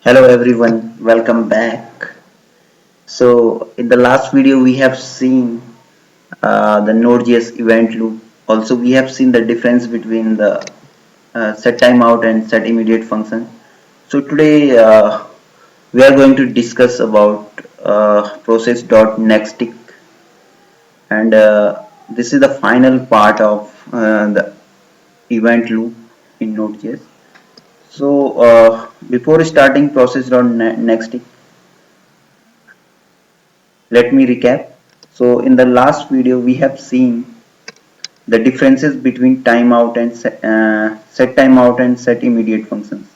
Hello everyone, welcome back. So in the last video we have seen the Node.js event loop. Also we have seen the difference between the set timeout and set immediate function. So today we are going to discuss about process.nextTick, and this is the final part of the event loop in Node.js. So before starting process.nextTick, let me recap. So in the last video we have seen the differences between timeout and set timeout and set immediate functions.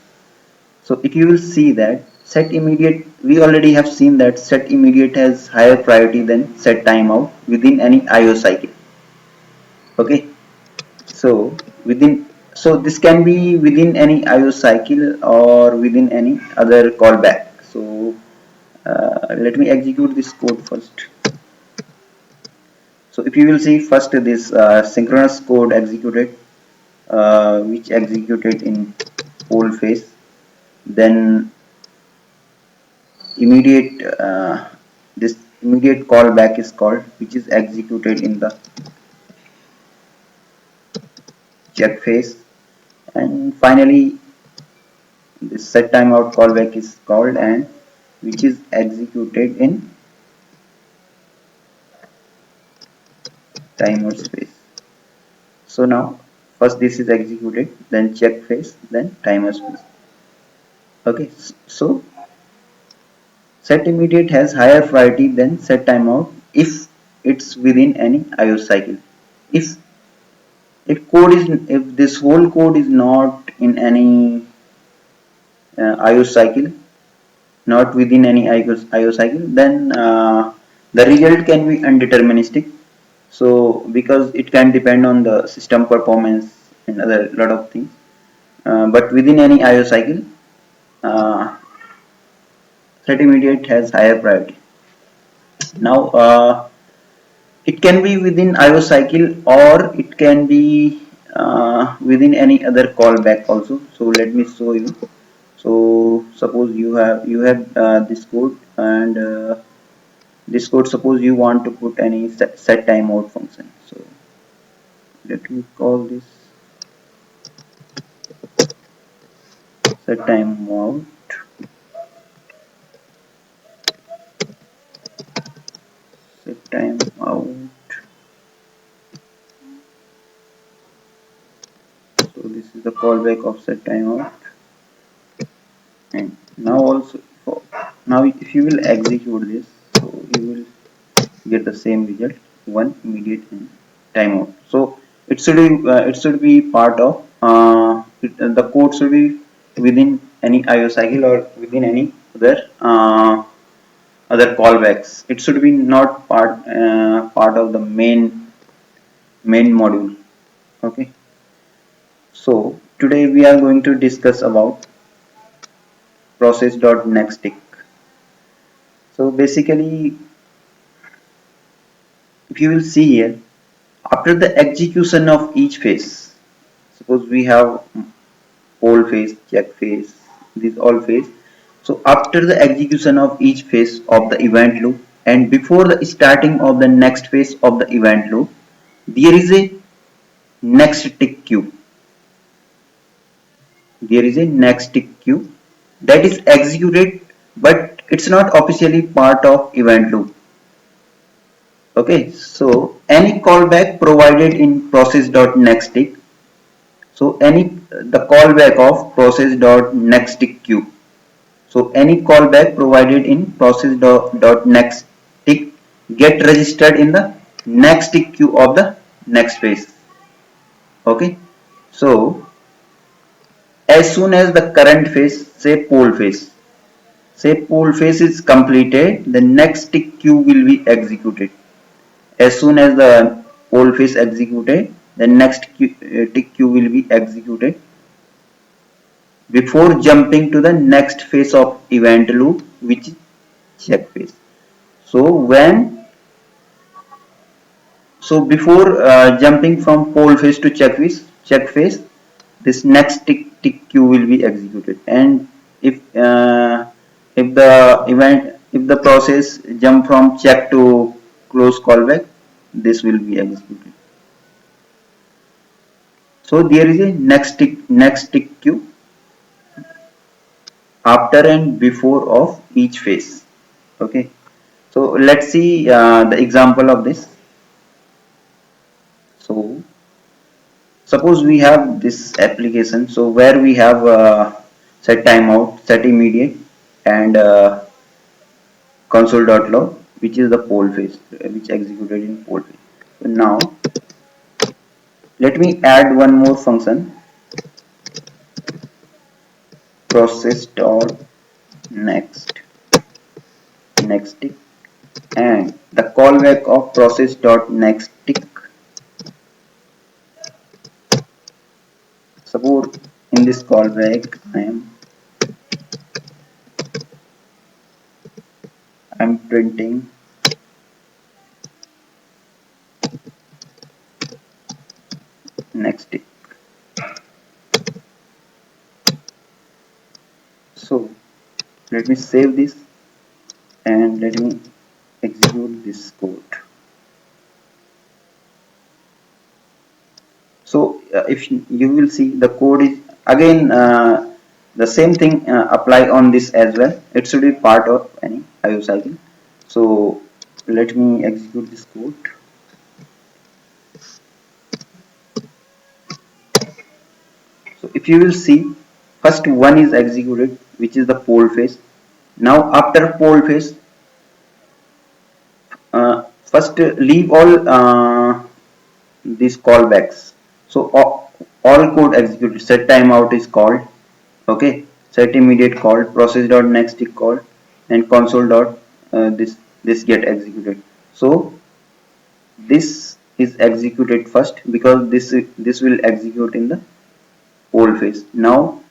So if you will see that set immediate, we already have seen that set immediate has higher priority than set timeout within any IO cycle. Okay, so this can be within any IO cycle or within any other callback. So let me execute this code first. So if you will see first this synchronous code executed, which executed in poll phase, then immediate this immediate callback is called, which is executed in the check phase, and finally this set timeout callback is called, and which is executed in timer space. So now first this is executed, then check phase, then timer space. Okay, so set immediate has higher priority than set timeout if it's within any IO cycle. If if this whole code is not in any IO cycle, not within any IO cycle, then the result can be undeterministic. So because it can depend on the system performance and other lot of things. But within any IO cycle, uh, set immediate has higher priority. Now it can be within IO cycle, or it can be within any other callback also. So let me show you. So suppose you have this code, and this code, suppose you want to put any set timeout function. So let me call this set timeout. Set timeout. So this is the callback of set timeout. And now also now if you will execute this, so you will get the same result, one immediate and timeout. So it should be part of the code should be within any IO cycle or within any other callbacks. It should be not part of the main module. Okay, so today we are going to discuss about process.nextTick. So basically, if you will see here, after the execution of each phase, suppose we have poll phase, check phase, these all phase. So after the execution of each phase of the event loop and before the starting of the next phase of the event loop, there is a next tick queue. There is a next tick queue that is executed, but it's not officially part of event loop. Okay, so any callback provided in process.nextTick. So any the callback of process.nextTick queue. So any callback provided in process.nextTick get registered in the next tick queue of the next phase. Okay, so as soon as the current phase, say poll phase is completed, the next tick queue will be executed. As soon as the poll phase executed, the next tick queue will be executed before jumping to the next phase of event loop, which is check phase. So before jumping from poll phase to check phase, this next tick queue will be executed, and if if the process jump from check to close callback, this will be executed. So there is a next tick queue after and before of each phase. Okay, so let's see the example of this. So suppose we have this application, so where we have set timeout, set immediate, and console.log, which is the poll phase, which executed in poll phase. So now let me add one more function, process dot next tick, and the callback of process dot next tick. Suppose in this callback I'm printing next tick. So let me save this and let me execute this code. So if you will see, the code is again the same thing apply on this as well. It should be part of any IO cycle. So let me execute this code. So if you will see, first one is executed, which is the poll phase. Now after poll phase, first leave all these callbacks. So all code executed. Set timeout is called. Okay. Set immediate called. Process dot next tick called, and console dot this get executed. So this is executed first because this will execute in the poll phase. Now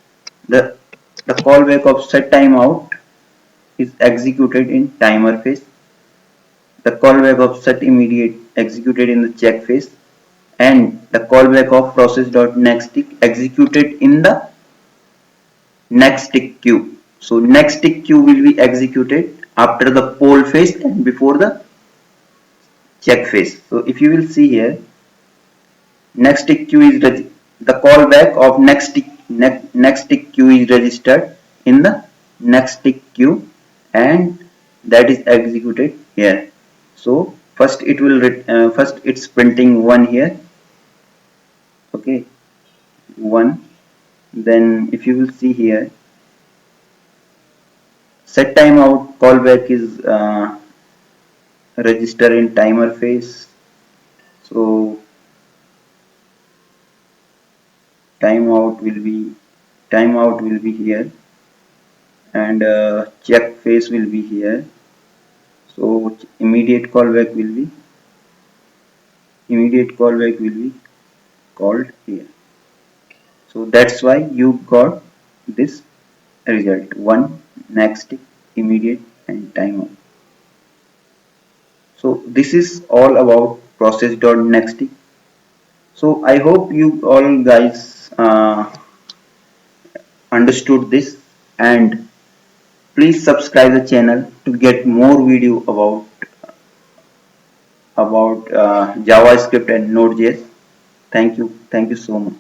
the callback of set timeout is executed in timer phase. The callback of set immediate executed in the check phase, and the callback of process.next tick executed in the next tick queue. So next tick queue will be executed after the poll phase and before the check phase. So if you will see here, next tick queue is the callback of next tick queue is registered in the next tick queue, and that is executed here. So first it will first it's printing 1 here. Okay, 1. Then if you will see here, set timeout callback is register in timer phase. So timeout will be here, and check phase will be here. So immediate callback will be called here. So that's why you got this result: 1, next, immediate, and timeout. So this is all about process.next. So I hope you all guys understood this, and please subscribe the channel to get more video about JavaScript and Node.js. Thank you so much.